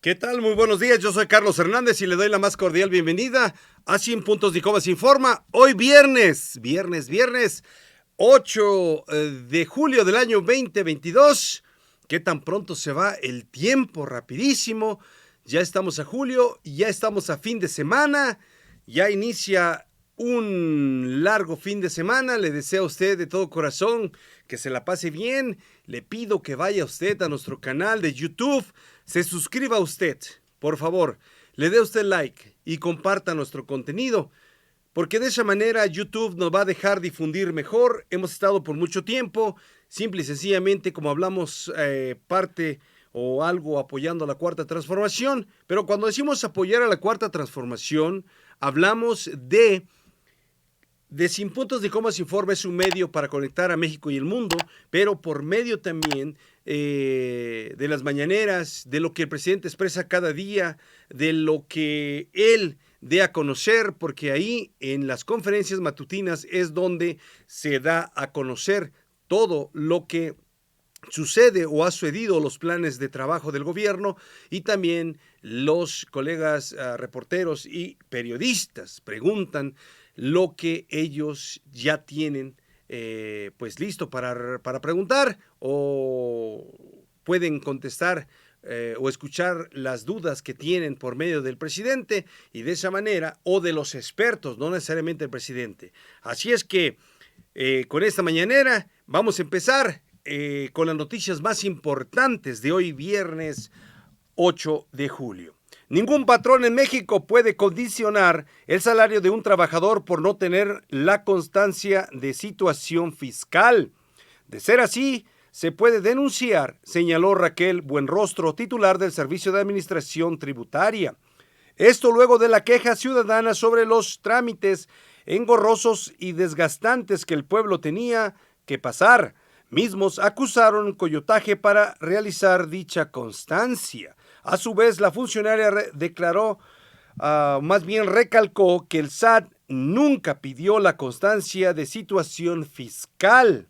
¿Qué tal? Muy buenos días, yo soy Carlos Hernández y le doy la más cordial bienvenida a 100 Puntos de Cobas Informa. Hoy viernes 8 de julio del año 2022. ¿Qué tan pronto se va el tiempo? Rapidísimo. Ya estamos a julio, ya estamos a fin de semana, ya inicia un largo fin de semana. Le deseo a usted de todo corazón que se la pase bien. Le pido que vaya usted a nuestro canal de YouTube, se suscriba usted, por favor, le dé usted like y comparta nuestro contenido, porque de esa manera YouTube nos va a dejar difundir mejor. Hemos estado por mucho tiempo, simple y sencillamente, como hablamos, parte o algo apoyando a la Cuarta Transformación, pero cuando decimos apoyar a la Cuarta Transformación, hablamos de 100 Puntos de Cobas Informa. Es un medio para conectar a México y el mundo, pero por medio también de las mañaneras, de lo que el presidente expresa cada día, de lo que él dé a conocer, porque ahí en las conferencias matutinas es donde se da a conocer todo lo que sucede o ha sucedido, los planes de trabajo del gobierno, y también los colegas reporteros y periodistas preguntan lo que ellos ya tienen pues listo para preguntar, o pueden contestar o escuchar las dudas que tienen por medio del presidente, y de esa manera, o de los expertos, no necesariamente el presidente. Así es que con esta mañanera vamos a empezar con las noticias más importantes de hoy viernes 8 de julio. Ningún patrón en México puede condicionar el salario de un trabajador por no tener la constancia de situación fiscal. De ser así, se puede denunciar, señaló Raquel Buenrostro, titular del Servicio de Administración Tributaria. Esto luego de la queja ciudadana sobre los trámites engorrosos y desgastantes que el pueblo tenía que pasar. Mismos acusaron coyotaje para realizar dicha constancia. A su vez, la funcionaria declaró, más bien recalcó, que el SAT nunca pidió la constancia de situación fiscal,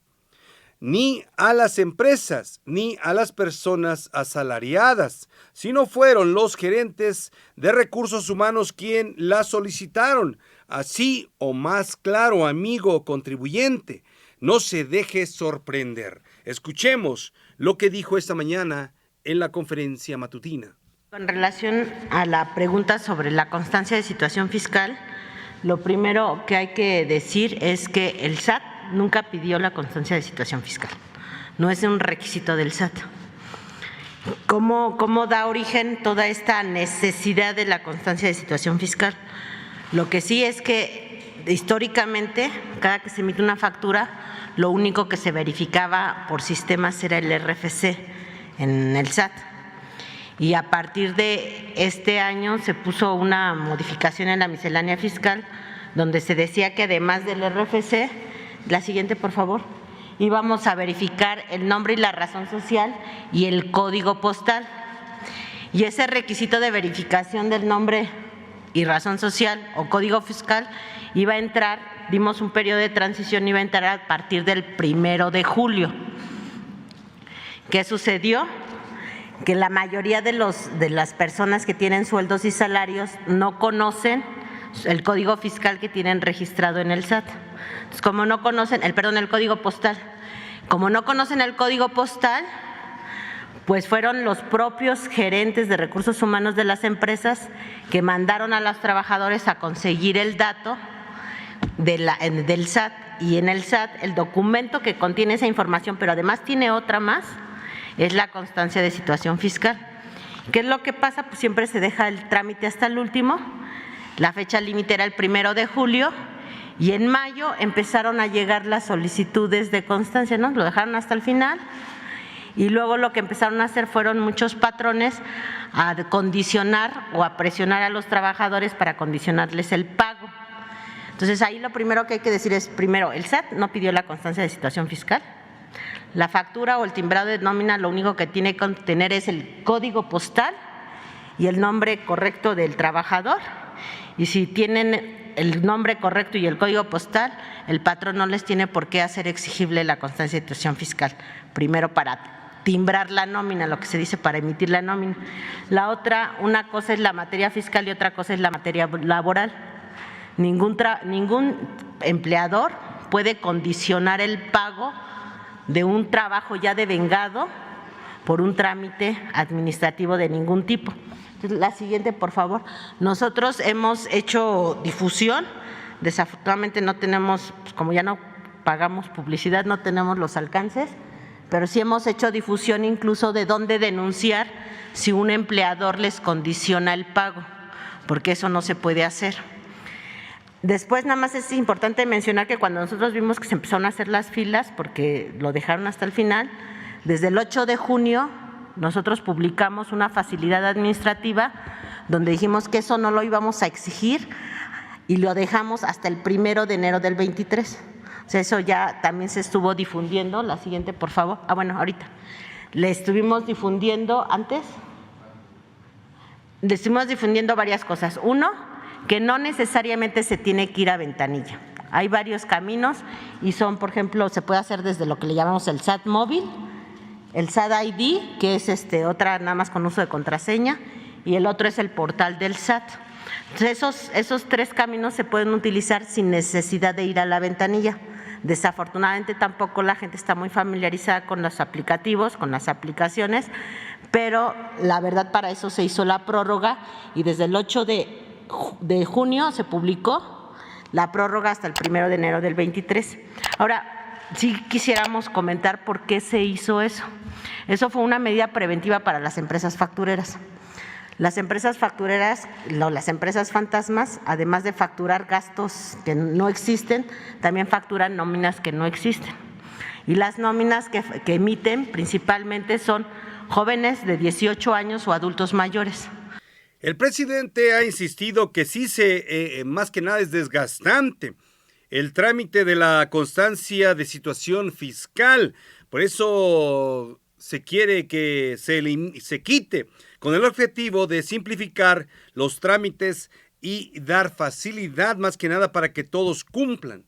ni a las empresas, ni a las personas asalariadas, sino fueron los gerentes de recursos humanos quien la solicitaron. Así o más claro, amigo contribuyente, no se deje sorprender. Escuchemos lo que dijo esta mañana en la conferencia matutina. Con relación a la pregunta sobre la constancia de situación fiscal, lo primero que hay que decir es que el SAT nunca pidió la constancia de situación fiscal. No es un requisito del SAT. ¿Cómo da origen toda esta necesidad de la constancia de situación fiscal? Lo que sí es que históricamente, cada que se emite una factura, lo único que se verificaba por sistemas era el RFC en el SAT. Y a partir de este año se puso una modificación en la miscelánea fiscal donde se decía que además del RFC, la siguiente por favor, íbamos a verificar el nombre y la razón social y el código postal. Y ese requisito de verificación del nombre y razón social o código fiscal iba a entrar, dimos un periodo de transición, iba a entrar a partir del 1 de julio. ¿Qué sucedió? Que la mayoría de las personas que tienen sueldos y salarios no conocen el código fiscal que tienen registrado en el SAT. Entonces, como no conocen, el código postal. Como no conocen el código postal, pues fueron los propios gerentes de recursos humanos de las empresas que mandaron a los trabajadores a conseguir el dato del SAT. Y en el SAT, el documento que contiene esa información, pero además tiene otra más, es la constancia de situación fiscal. ¿Qué es lo que pasa? Pues siempre se deja el trámite hasta el último. La fecha límite era el 1 de julio y en mayo empezaron a llegar las solicitudes de constancia, ¿no? Lo dejaron hasta el final y luego lo que empezaron a hacer fueron muchos patrones a condicionar o a presionar a los trabajadores para condicionarles el pago. Entonces ahí lo primero que hay que decir es, primero, el SAT no pidió la constancia de situación fiscal. La factura o el timbrado de nómina lo único que tiene que contener es el código postal y el nombre correcto del trabajador. Y si tienen el nombre correcto y el código postal, el patrón no les tiene por qué hacer exigible la constancia de situación fiscal. Primero, para timbrar la nómina, lo que se dice para emitir la nómina. La otra, una cosa es la materia fiscal y otra cosa es la materia laboral. Ningún empleador puede condicionar el pago de un trabajo ya devengado por un trámite administrativo de ningún tipo. Entonces, la siguiente, por favor. Nosotros hemos hecho difusión, desafortunadamente no tenemos, pues como ya no pagamos publicidad, no tenemos los alcances, pero sí hemos hecho difusión incluso de dónde denunciar si un empleador les condiciona el pago, porque eso no se puede hacer. Después, nada más es importante mencionar que cuando nosotros vimos que se empezaron a hacer las filas, porque lo dejaron hasta el final, desde el 8 de junio nosotros publicamos una facilidad administrativa donde dijimos que eso no lo íbamos a exigir y lo dejamos hasta el 1 de enero del 23. O sea, eso ya también se estuvo difundiendo. La siguiente, por favor. Bueno, ahorita. Le estuvimos difundiendo antes. Le estuvimos difundiendo varias cosas. Uno, que no necesariamente se tiene que ir a ventanilla. Hay varios caminos y son, por ejemplo, se puede hacer desde lo que le llamamos el SAT móvil, el SAT ID, que es otra nada más con uso de contraseña, y el otro es el portal del SAT. Entonces, esos tres caminos se pueden utilizar sin necesidad de ir a la ventanilla. Desafortunadamente tampoco la gente está muy familiarizada con los aplicativos, con las aplicaciones, pero la verdad para eso se hizo la prórroga y desde el 8 de junio se publicó la prórroga hasta el 1 de enero del 23. Ahora, sí quisiéramos comentar por qué se hizo eso. Eso fue una medida preventiva para las empresas factureras. Las empresas factureras, las empresas fantasmas, además de facturar gastos que no existen, también facturan nóminas que no existen. Y las nóminas que emiten principalmente son jóvenes de 18 años o adultos mayores. El presidente ha insistido que sí más que nada es desgastante el trámite de la constancia de situación fiscal. Por eso se quiere que se quite con el objetivo de simplificar los trámites y dar facilidad más que nada para que todos cumplan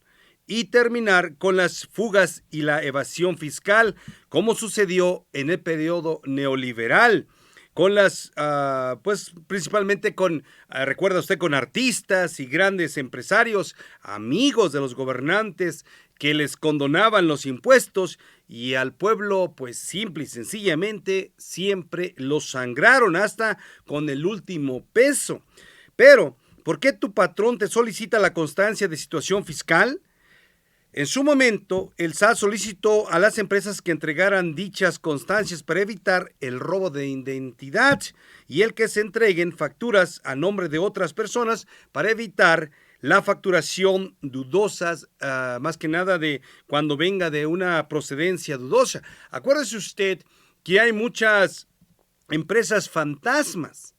y terminar con las fugas y la evasión fiscal, como sucedió en el periodo neoliberal, con pues principalmente recuerda usted, con artistas y grandes empresarios, amigos de los gobernantes que les condonaban los impuestos y al pueblo, pues simple y sencillamente, siempre los sangraron hasta con el último peso. Pero, ¿por qué tu patrón te solicita la constancia de situación fiscal? En su momento, el SAT solicitó a las empresas que entregaran dichas constancias para evitar el robo de identidad y el que se entreguen facturas a nombre de otras personas para evitar la facturación dudosas, más que nada de cuando venga de una procedencia dudosa. Acuérdese usted que hay muchas empresas fantasmas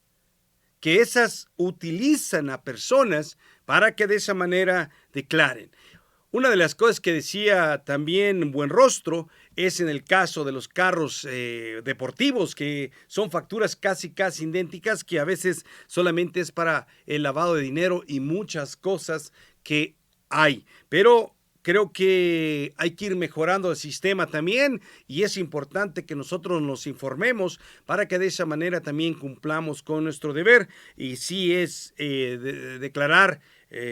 que esas utilizan a personas para que de esa manera declaren. Una de las cosas que decía también Buenrostro es en el caso de los carros deportivos, que son facturas casi idénticas, que a veces solamente es para el lavado de dinero y muchas cosas que hay. Pero creo que hay que ir mejorando el sistema también y es importante que nosotros nos informemos para que de esa manera también cumplamos con nuestro deber. Y sí es declarar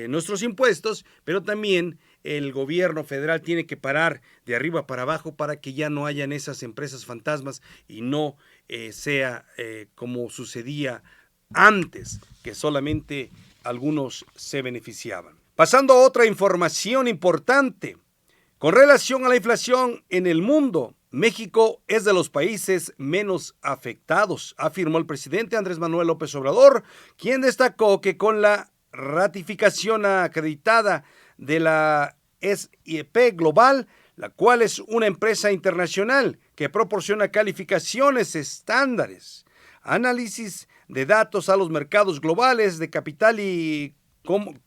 nuestros impuestos, pero también el gobierno federal tiene que parar de arriba para abajo para que ya no hayan esas empresas fantasmas y no sea como sucedía antes, que solamente algunos se beneficiaban. Pasando a otra información importante, con relación a la inflación en el mundo, México es de los países menos afectados, afirmó el presidente Andrés Manuel López Obrador, quien destacó que con la ratificación acreditada de la SIEP Global, la cual es una empresa internacional que proporciona calificaciones estándares, análisis de datos a los mercados globales de capital y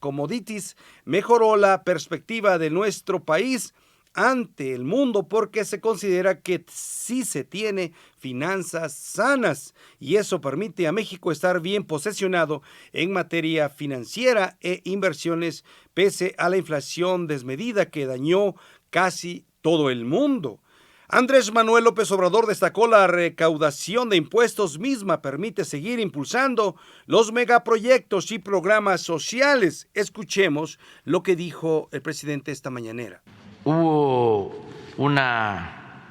commodities, mejoró la perspectiva de nuestro país ante el mundo porque se considera que sí se tiene finanzas sanas y eso permite a México estar bien posicionado en materia financiera e inversiones pese a la inflación desmedida que dañó casi todo el mundo. Andrés Manuel López Obrador destacó la recaudación de impuestos misma permite seguir impulsando los megaproyectos y programas sociales. Escuchemos lo que dijo el presidente esta mañanera. Hubo una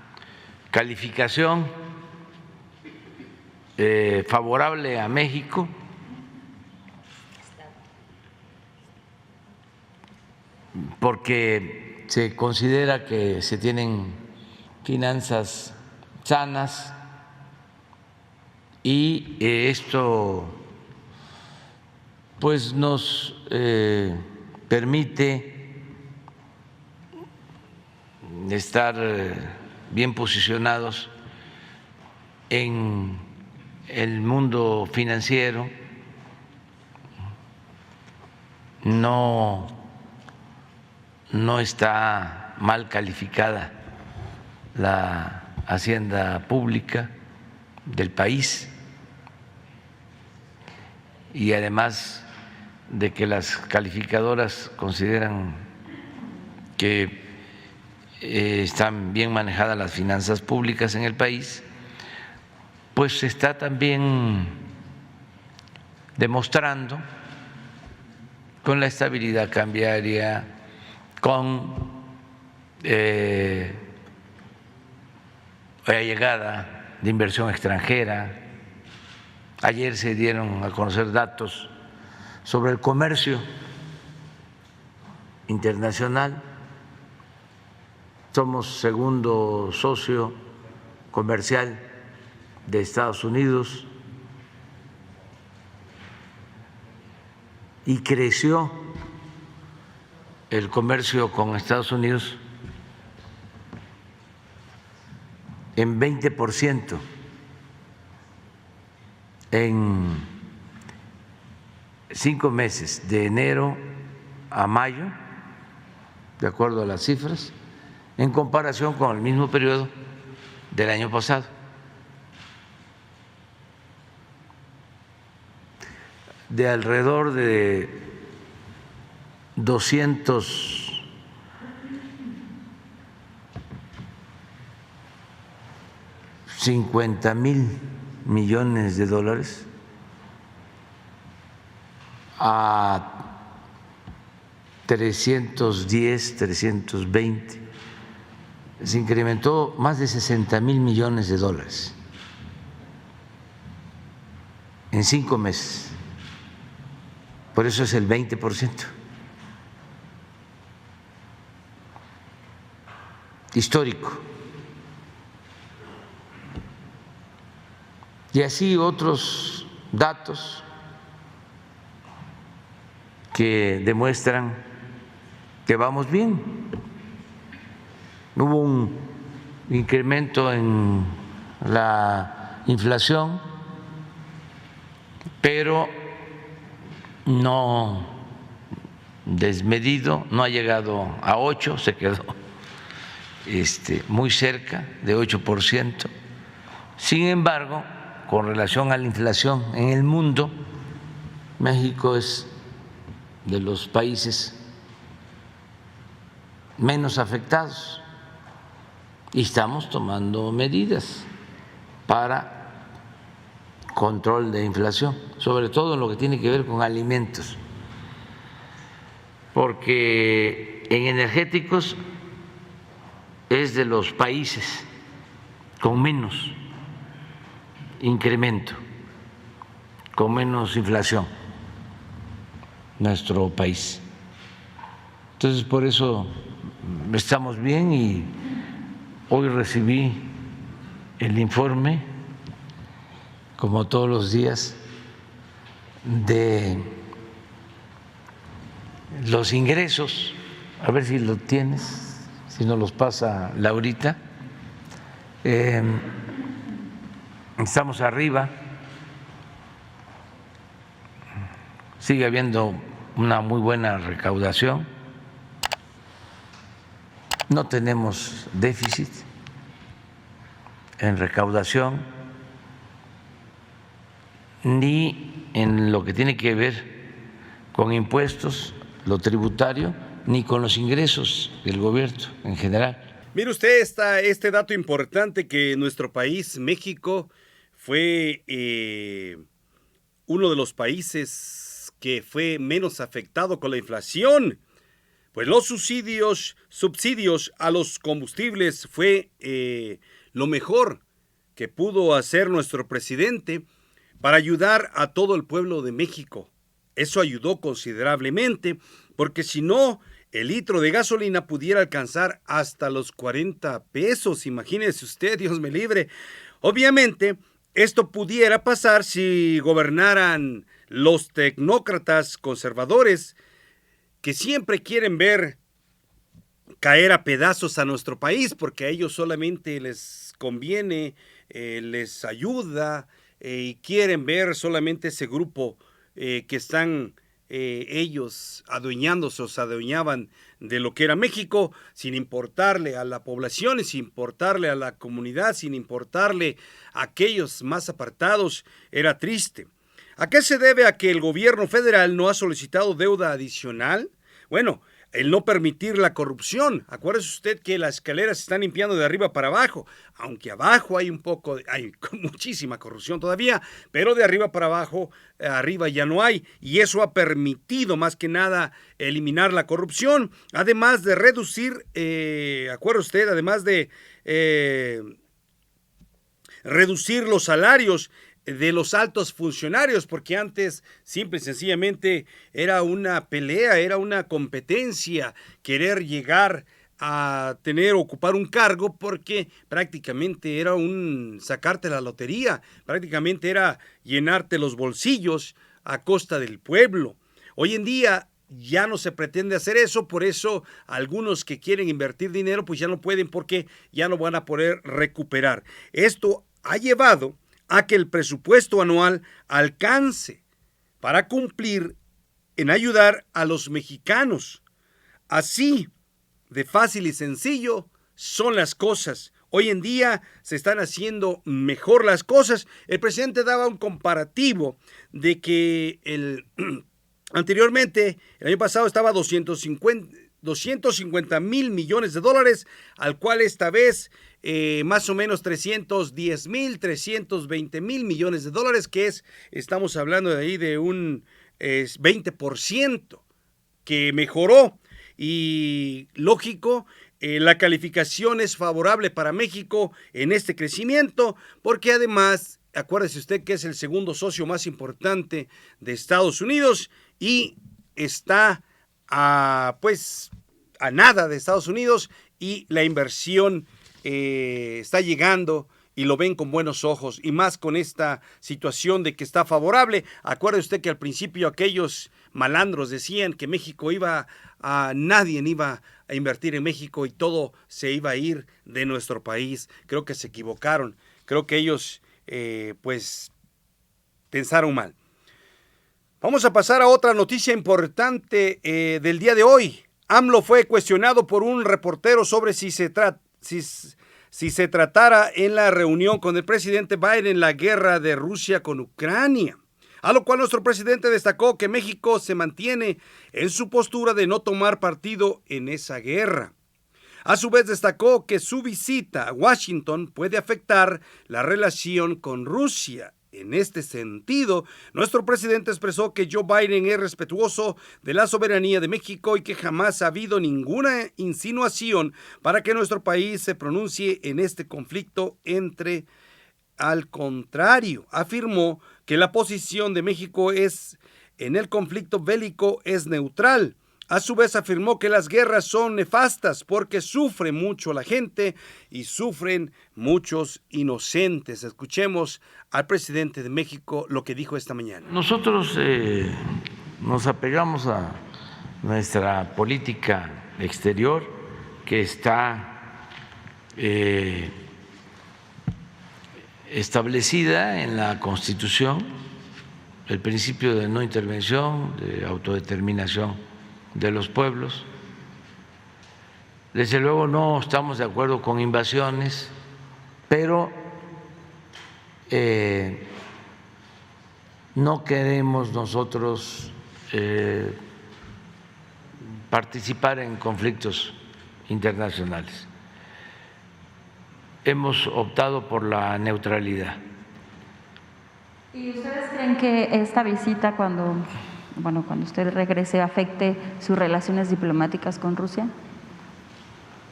calificación favorable a México porque se considera que se tienen finanzas sanas y esto pues nos permite estar bien posicionados en el mundo financiero. No está mal calificada la hacienda pública del país y además de que las calificadoras consideran que están bien manejadas las finanzas públicas en el país, pues se está también demostrando con la estabilidad cambiaria, con la llegada de inversión extranjera. Ayer se dieron a conocer datos sobre el comercio internacional. Somos segundo socio comercial de Estados Unidos y creció el comercio con Estados Unidos en 20% en 5 meses, de enero a mayo, de acuerdo a las cifras, en comparación con el mismo periodo del año pasado. De alrededor de 250,000 millones de dólares a 310, 320. Se incrementó más de 60,000 millones de dólares en 5 meses. Por eso es el 20%. Histórico. Y así otros datos que demuestran que vamos bien. Hubo un incremento en la inflación, pero no desmedido, no ha llegado a 8, se quedó muy cerca de 8%. Sin embargo, con relación a la inflación en el mundo, México es de los países menos afectados y estamos tomando medidas para control de inflación, sobre todo en lo que tiene que ver con alimentos, porque en energéticos es de los países con menos incremento, con menos inflación, nuestro país. Entonces, por eso estamos bien y hoy recibí el informe, como todos los días, de los ingresos, a ver si lo tienes, si nos los pasa Laurita. Estamos arriba, sigue habiendo una muy buena recaudación, no tenemos déficit en recaudación ni en lo que tiene que ver con impuestos, lo tributario, ni con los ingresos del gobierno en general. Mire usted este dato importante que nuestro país, México, fue uno de los países que fue menos afectado con la inflación. Pues los subsidios a los combustibles fue lo mejor que pudo hacer nuestro presidente para ayudar a todo el pueblo de México. Eso ayudó considerablemente, porque si no, el litro de gasolina pudiera alcanzar hasta los 40 pesos. Imagínese usted, Dios me libre. Obviamente, esto pudiera pasar si gobernaran los tecnócratas conservadores que siempre quieren ver caer a pedazos a nuestro país, porque a ellos solamente les conviene, les ayuda, y quieren ver solamente ese grupo que están ellos adueñándose o se adueñaban de lo que era México, sin importarle a la población, sin importarle a la comunidad, sin importarle a aquellos más apartados. Era triste. ¿A qué se debe a que el gobierno federal no ha solicitado deuda adicional? Bueno, el no permitir la corrupción. Acuérdese usted que las escaleras se están limpiando de arriba para abajo, aunque abajo hay muchísima corrupción todavía, pero de arriba para abajo, arriba ya no hay, y eso ha permitido más que nada eliminar la corrupción, además de reducir, acuérdese usted, además de reducir los salarios de los altos funcionarios, porque antes simple y sencillamente era una pelea, era una competencia querer llegar a ocupar un cargo, porque prácticamente era sacarte la lotería, prácticamente era llenarte los bolsillos a costa del pueblo. Hoy en día ya no se pretende hacer eso, por eso algunos que quieren invertir dinero pues ya no pueden, porque ya no van a poder recuperar. Esto ha llevado a que el presupuesto anual alcance para cumplir en ayudar a los mexicanos. Así de fácil y sencillo son las cosas. Hoy en día se están haciendo mejor las cosas. El presidente daba un comparativo de que anteriormente, el año pasado estaba 250 mil millones de dólares, al cual esta vez más o menos 310 mil, 320 mil millones de dólares, que estamos hablando de ahí de un 20% que mejoró. Y lógico, la calificación es favorable para México en este crecimiento, porque además, acuérdese usted que es el segundo socio más importante de Estados Unidos y está a nada de Estados Unidos, y la inversión está llegando y lo ven con buenos ojos, y más con esta situación de que está favorable. Acuerde usted que al principio aquellos malandros decían que nadie iba a invertir en México y todo se iba a ir de nuestro país. Creo que se equivocaron, creo que ellos pensaron mal. Vamos a pasar a otra noticia importante del día de hoy. AMLO fue cuestionado por un reportero sobre si se tratara en la reunión con el presidente Biden la guerra de Rusia con Ucrania. A lo cual nuestro presidente destacó que México se mantiene en su postura de no tomar partido en esa guerra. A su vez destacó que su visita a Washington puede afectar la relación con Rusia. En este sentido, nuestro presidente expresó que Joe Biden es respetuoso de la soberanía de México y que jamás ha habido ninguna insinuación para que nuestro país se pronuncie en este conflicto. Al contrario, afirmó que la posición de México en el conflicto bélico es neutral. A su vez afirmó que las guerras son nefastas porque sufre mucho la gente y sufren muchos inocentes. Escuchemos al presidente de México lo que dijo esta mañana. Nosotros nos apegamos a nuestra política exterior, que está establecida en la Constitución, el principio de no intervención, de autodeterminación de los pueblos. Desde luego no estamos de acuerdo con invasiones, pero no queremos nosotros participar en conflictos internacionales. hemos optado por la neutralidad. ¿Y ustedes creen que esta visita, cuando usted regrese, afecte sus relaciones diplomáticas con Rusia?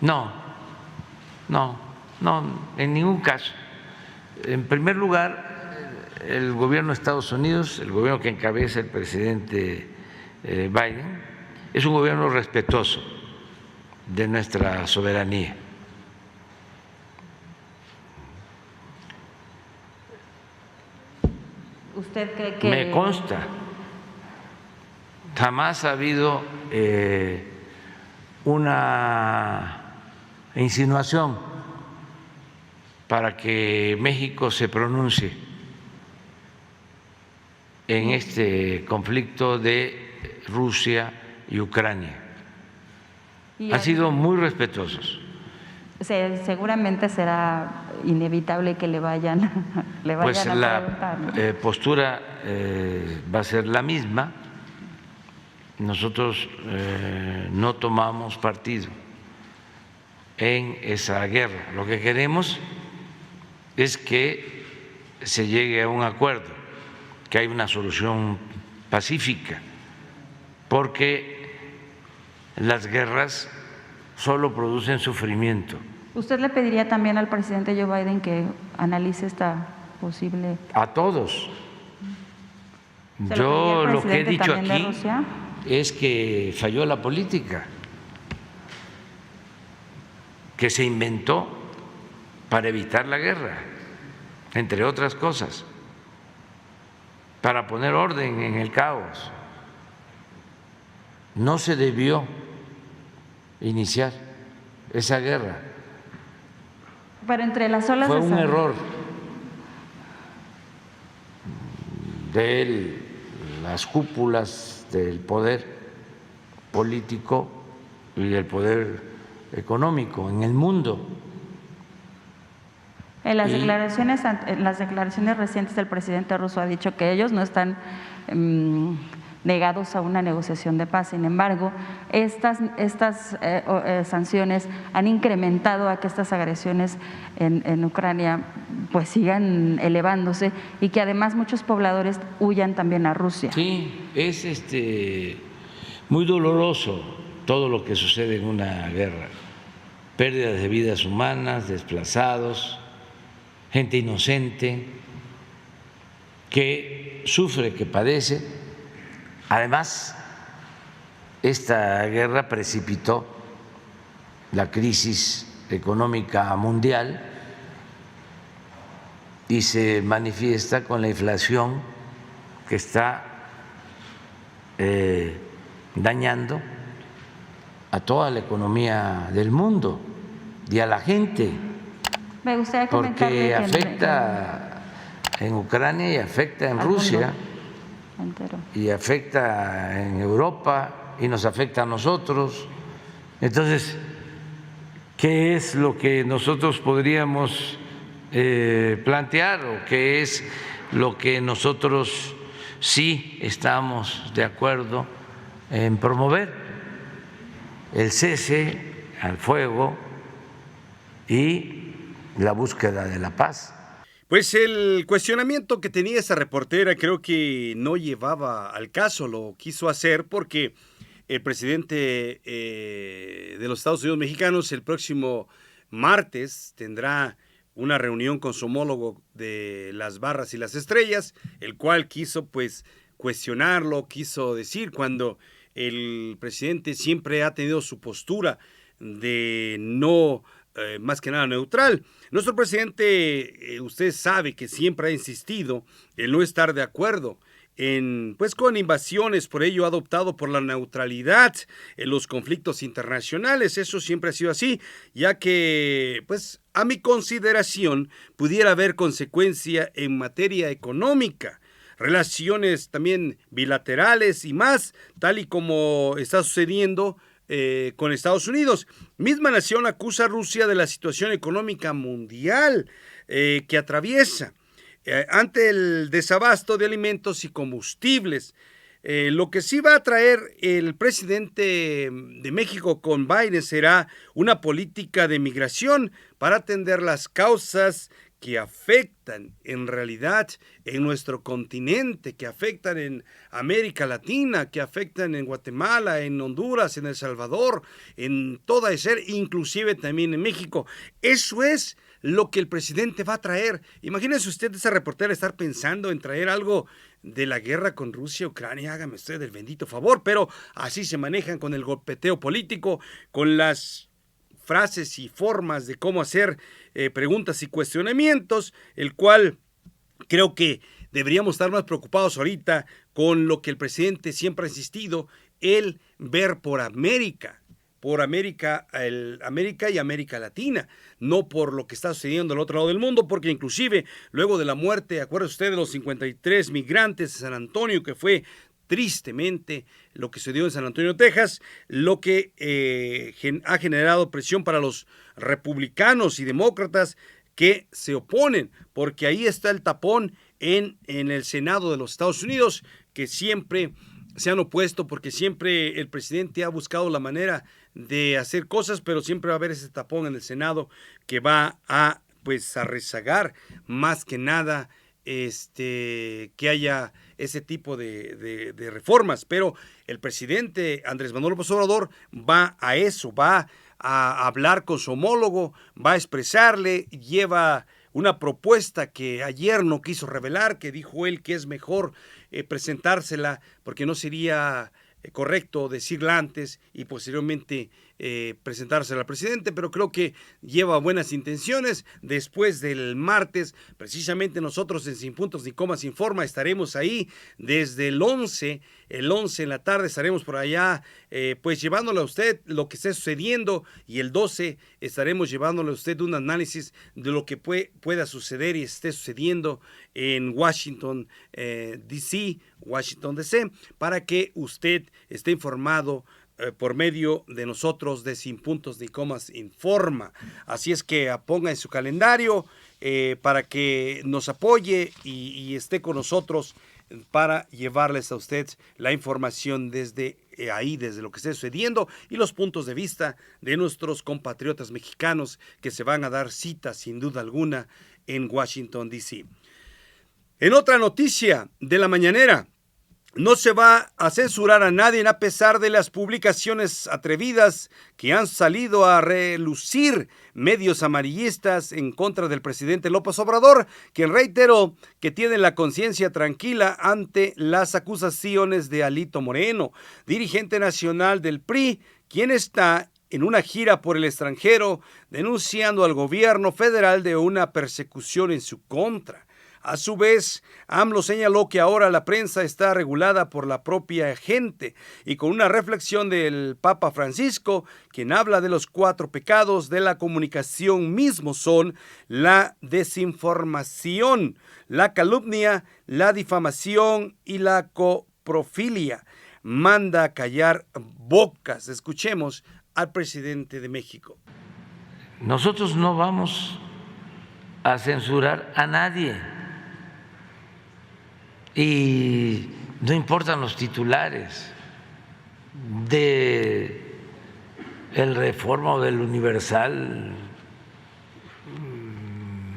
No, en ningún caso. En primer lugar, el gobierno de Estados Unidos, el gobierno que encabeza el presidente Biden, es un gobierno respetuoso de nuestra soberanía. ¿Usted cree que...? Me consta. Jamás ha habido una insinuación para que México se pronuncie en este conflicto de Rusia y Ucrania. Han sido muy respetuosos. Seguramente será inevitable que le vayan a preguntar, ¿no? La postura va a ser la misma. Nosotros no tomamos partido en esa guerra. Lo que queremos es que se llegue a un acuerdo, que haya una solución pacífica, porque las guerras solo producen sufrimiento. ¿Usted le pediría también al presidente Joe Biden que analice esta posible? A todos. Yo lo que he dicho aquí es que falló la política que se inventó para evitar la guerra, entre otras cosas, para poner orden en el caos. No se debió iniciar esa guerra. Pero entre las olas fue un error de las cúpulas del poder político y del poder económico en el mundo. En las declaraciones recientes del presidente ruso ha dicho que ellos no están negados a una negociación de paz. Sin embargo, estas sanciones han incrementado a que estas agresiones en Ucrania pues sigan elevándose y que además muchos pobladores huyan también a Rusia. Sí, es muy doloroso todo lo que sucede en una guerra. Pérdidas de vidas humanas, desplazados, gente inocente que sufre, que padece. Además, esta guerra precipitó la crisis económica mundial y se manifiesta con la inflación que está dañando a toda la economía del mundo y a la gente. Me gustaría porque afecta en Ucrania y afecta en Rusia entero. Y afecta en Europa y nos afecta a nosotros. Entonces, ¿qué es lo que nosotros podríamos plantear o qué es lo que nosotros sí estamos de acuerdo en promover? El cese al fuego y la búsqueda de la paz. Pues el cuestionamiento que tenía esa reportera creo que no llevaba al caso, lo quiso hacer porque el presidente de los Estados Unidos mexicanos el próximo martes tendrá una reunión con su homólogo de las Barras y las Estrellas, el cual quiso pues cuestionarlo, quiso decir cuando el presidente siempre ha tenido su postura de no más que nada neutral. Nuestro presidente, usted sabe que siempre ha insistido en no estar de acuerdo con invasiones, por ello ha adoptado por la neutralidad en los conflictos internacionales. Eso siempre ha sido así, ya que, pues, a mi consideración, pudiera haber consecuencia en materia económica, relaciones también bilaterales y más, tal y como está sucediendo con Estados Unidos. Misma nación acusa a Rusia de la situación económica mundial que atraviesa ante el desabasto de alimentos y combustibles. Lo que sí va a traer el presidente de México con Biden será una política de migración para atender las causas que afectan en realidad en nuestro continente, que afectan en América Latina, que afectan en Guatemala, en Honduras, en El Salvador, en toda esa, inclusive también en México. Eso es lo que el presidente va a traer. Imagínese usted, esa reportera, estar pensando en traer algo de la guerra con Rusia, Ucrania. Hágame usted el bendito favor, pero así se manejan con el golpeteo político, con las frases y formas de cómo hacer preguntas y cuestionamientos, el cual creo que deberíamos estar más preocupados ahorita con lo que el presidente siempre ha insistido, el ver por América y América Latina, no por lo que está sucediendo al otro lado del mundo, porque inclusive luego de la muerte, acuérdese usted de los 53 migrantes de San Antonio, que fue tristemente lo que sucedió en San Antonio, Texas, lo que ha generado presión para los republicanos y demócratas que se oponen, porque ahí está el tapón en el Senado de los Estados Unidos, que siempre se han opuesto, porque siempre el presidente ha buscado la manera de hacer cosas, pero siempre va a haber ese tapón en el Senado que va a rezagar más que nada que haya ese tipo de reformas. Pero el presidente Andrés Manuel López Obrador va a eso, va a hablar con su homólogo, va a expresarle, lleva una propuesta que ayer no quiso revelar, que dijo él que es mejor presentársela porque no sería correcto decirla antes y posteriormente presentársela al presidente, pero creo que lleva buenas intenciones. Después del martes, precisamente nosotros en Sin Puntos ni Comas Informa estaremos ahí desde el 11 en la tarde estaremos por allá llevándole a usted lo que esté sucediendo, y el 12 estaremos llevándole a usted un análisis de lo que pueda suceder y esté sucediendo en Washington DC, para que usted esté informado por medio de nosotros de Sin Puntos ni Comas Informa. Así es que ponga en su calendario para que nos apoye y esté con nosotros para llevarles a usted la información desde ahí, desde lo que esté sucediendo y los puntos de vista de nuestros compatriotas mexicanos que se van a dar cita sin duda alguna en Washington DC. En otra noticia de la mañanera, no se va a censurar a nadie a pesar de las publicaciones atrevidas que han salido a relucir medios amarillistas en contra del presidente López Obrador, quien reiteró que tiene la conciencia tranquila ante las acusaciones de Alito Moreno, dirigente nacional del PRI, quien está en una gira por el extranjero denunciando al gobierno federal de una persecución en su contra. A su vez, AMLO señaló que ahora la prensa está regulada por la propia gente y con una reflexión del Papa Francisco, quien habla de los 4 pecados de la comunicación mismos son la desinformación, la calumnia, la difamación y la coprofilia. Manda a callar bocas. Escuchemos al presidente de México. Nosotros no vamos a censurar a nadie. Y no importan los titulares de el Reforma o del Universal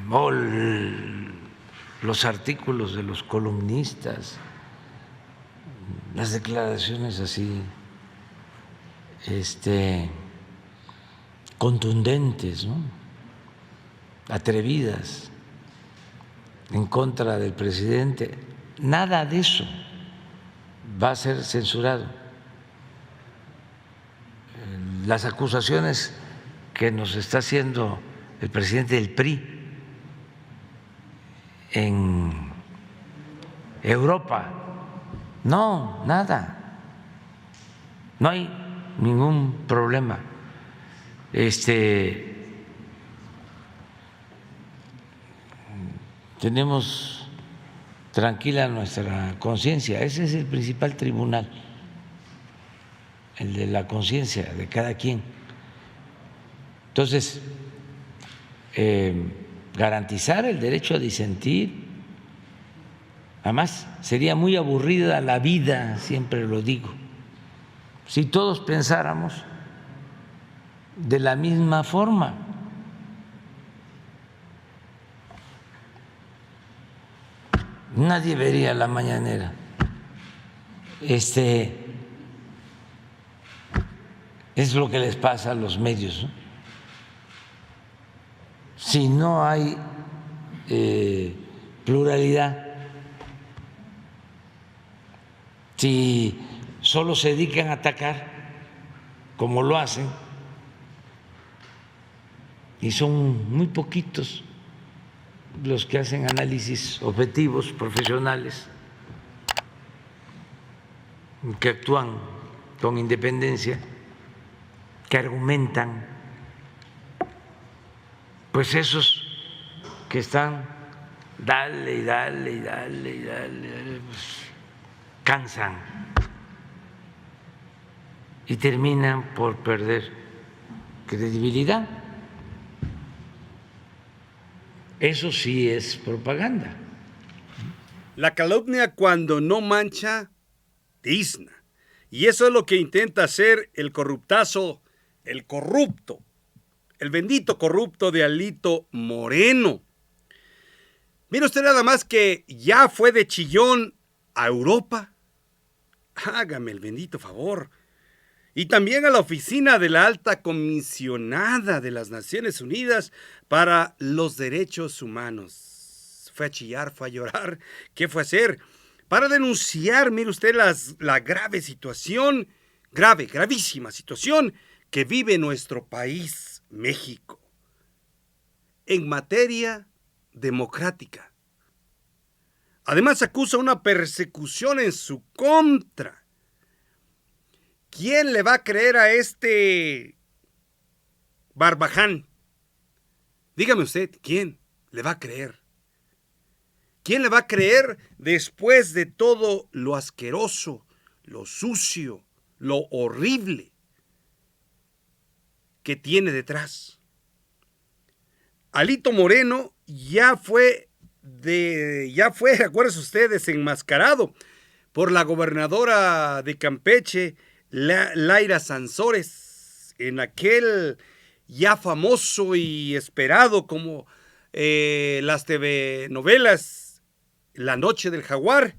o los artículos de los columnistas, las declaraciones así contundentes, ¿no?, atrevidas en contra del presidente. Nada de eso va a ser censurado. Las acusaciones que nos está haciendo el presidente del PRI en Europa, no, nada, no hay ningún problema. Tenemos tranquila nuestra conciencia. Ese es el principal tribunal, el de la conciencia de cada quien. Entonces, garantizar el derecho a disentir, Además, sería muy aburrida la vida, siempre lo digo, si todos pensáramos de la misma forma. Nadie vería la mañanera. Es lo que les pasa a los medios, ¿no? Si no hay pluralidad, si solo se dedican a atacar, como lo hacen, y son muy poquitos los que hacen análisis objetivos, profesionales, que actúan con independencia, que argumentan, pues esos que están dale y dale y dale y dale, pues cansan y terminan por perder credibilidad. Eso sí es propaganda. La calumnia, cuando no mancha, tizna. Y eso es lo que intenta hacer el corruptazo, el corrupto, el bendito corrupto de Alito Moreno. Mire usted nada más que ya fue de chillón a Europa. Hágame el bendito favor. Y también a la oficina de la alta comisionada de las Naciones Unidas para los Derechos Humanos. Fue a chillar, fue a llorar. ¿Qué fue a hacer? Para denunciar, mire usted, la grave situación, gravísima situación que vive nuestro país, México, en materia democrática. Además, acusa una persecución en su contra. ¿Quién le va a creer a este barbaján? Dígame usted, ¿quién le va a creer? ¿Quién le va a creer después de todo lo asqueroso, lo sucio, lo horrible que tiene detrás? Alito Moreno ya fue, acuérdense ustedes, desenmascarado por la gobernadora de Campeche, Laira Sansores, en aquel ya famoso y esperado como las TV novelas La Noche del Jaguar,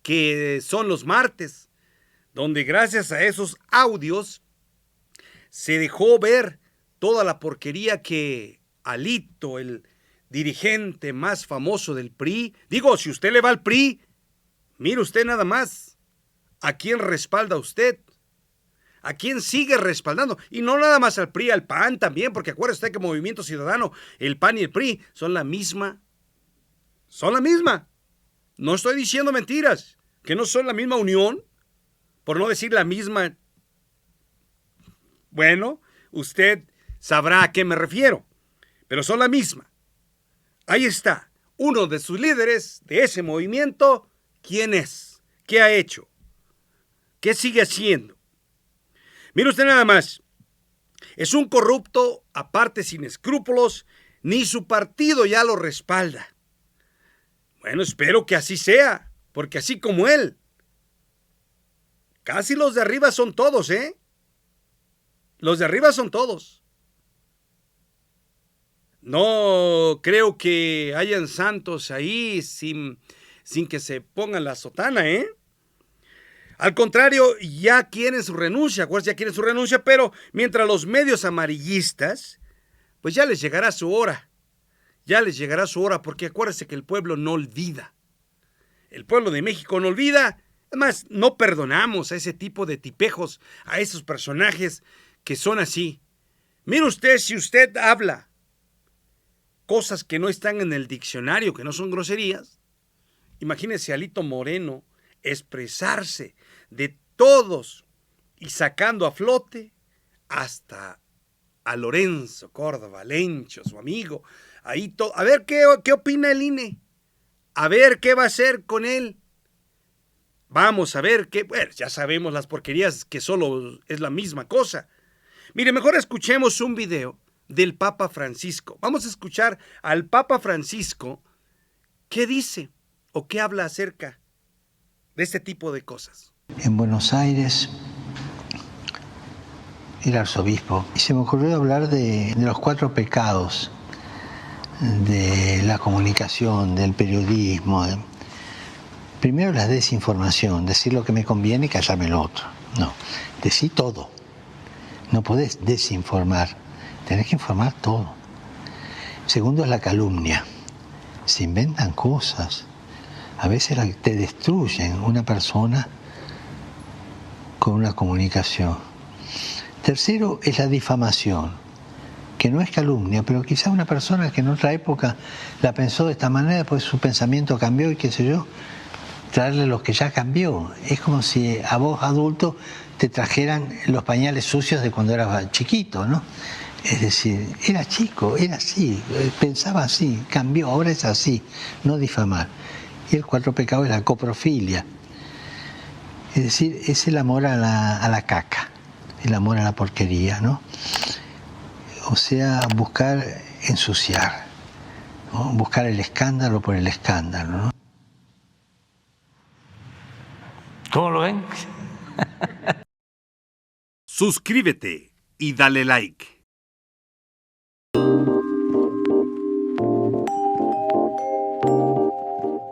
que son los martes, donde gracias a esos audios se dejó ver toda la porquería que Alito, el dirigente más famoso del PRI, digo, si usted le va al PRI, mire usted nada más, ¿a quién respalda usted? ¿A quién sigue respaldando? Y no nada más al PRI, al PAN también, porque acuérdese usted que Movimiento Ciudadano, el PAN y el PRI son la misma. Son la misma. No estoy diciendo mentiras, que no son la misma unión, por no decir la misma. Bueno, usted sabrá a qué me refiero, pero son la misma. Ahí está, uno de sus líderes de ese movimiento, ¿quién es? ¿Qué ha hecho? ¿Qué sigue haciendo? Mire usted nada más, es un corrupto, aparte sin escrúpulos, ni su partido ya lo respalda. Bueno, espero que así sea, porque así como él, casi los de arriba son todos, ¿eh? Los de arriba son todos. No creo que hayan santos ahí sin que se pongan la sotana, ¿eh? Al contrario, ya quieren su renuncia, pero mientras los medios amarillistas, pues ya les llegará su hora. Porque acuérdense que el pueblo no olvida. El pueblo de México no olvida. Además, no perdonamos a ese tipo de tipejos, a esos personajes que son así. Mire usted, si usted habla cosas que no están en el diccionario, que no son groserías, imagínese a Alito Moreno expresarse de todos y sacando a flote hasta a Lorenzo Córdoba, Lencho, su amigo. Ahí a ver qué opina el INE. A ver qué va a hacer con él. Vamos a ver qué. Bueno, ya sabemos las porquerías que solo es la misma cosa. Mire, mejor escuchemos un video del Papa Francisco. Vamos a escuchar al Papa Francisco. ¿Qué dice? o qué habla acerca de este tipo de cosas? En Buenos Aires, el arzobispo, y se me ocurrió hablar de los 4 pecados de la comunicación, del periodismo. Primero, la desinformación, decir lo que me conviene y callarme lo otro. No, decir todo. No podés desinformar, tenés que informar todo. Segundo es la calumnia. Se inventan cosas. A veces te destruyen una persona con una comunicación. Tercero es la difamación, que no es calumnia, pero quizá una persona que en otra época la pensó de esta manera, pues su pensamiento cambió y qué sé yo, traerle lo que ya cambió. Es como si a vos, adulto, te trajeran los pañales sucios de cuando eras chiquito, ¿no? Es decir, era chico, era así, pensaba así, cambió, ahora es así, no difamar. Y el 4 pecado es la coprofilia. Es decir, es el amor a la caca, el amor a la porquería, ¿no? O sea, buscar ensuciar, ¿no? Buscar el escándalo por el escándalo, ¿no? ¿Cómo lo ven? Suscríbete y dale like.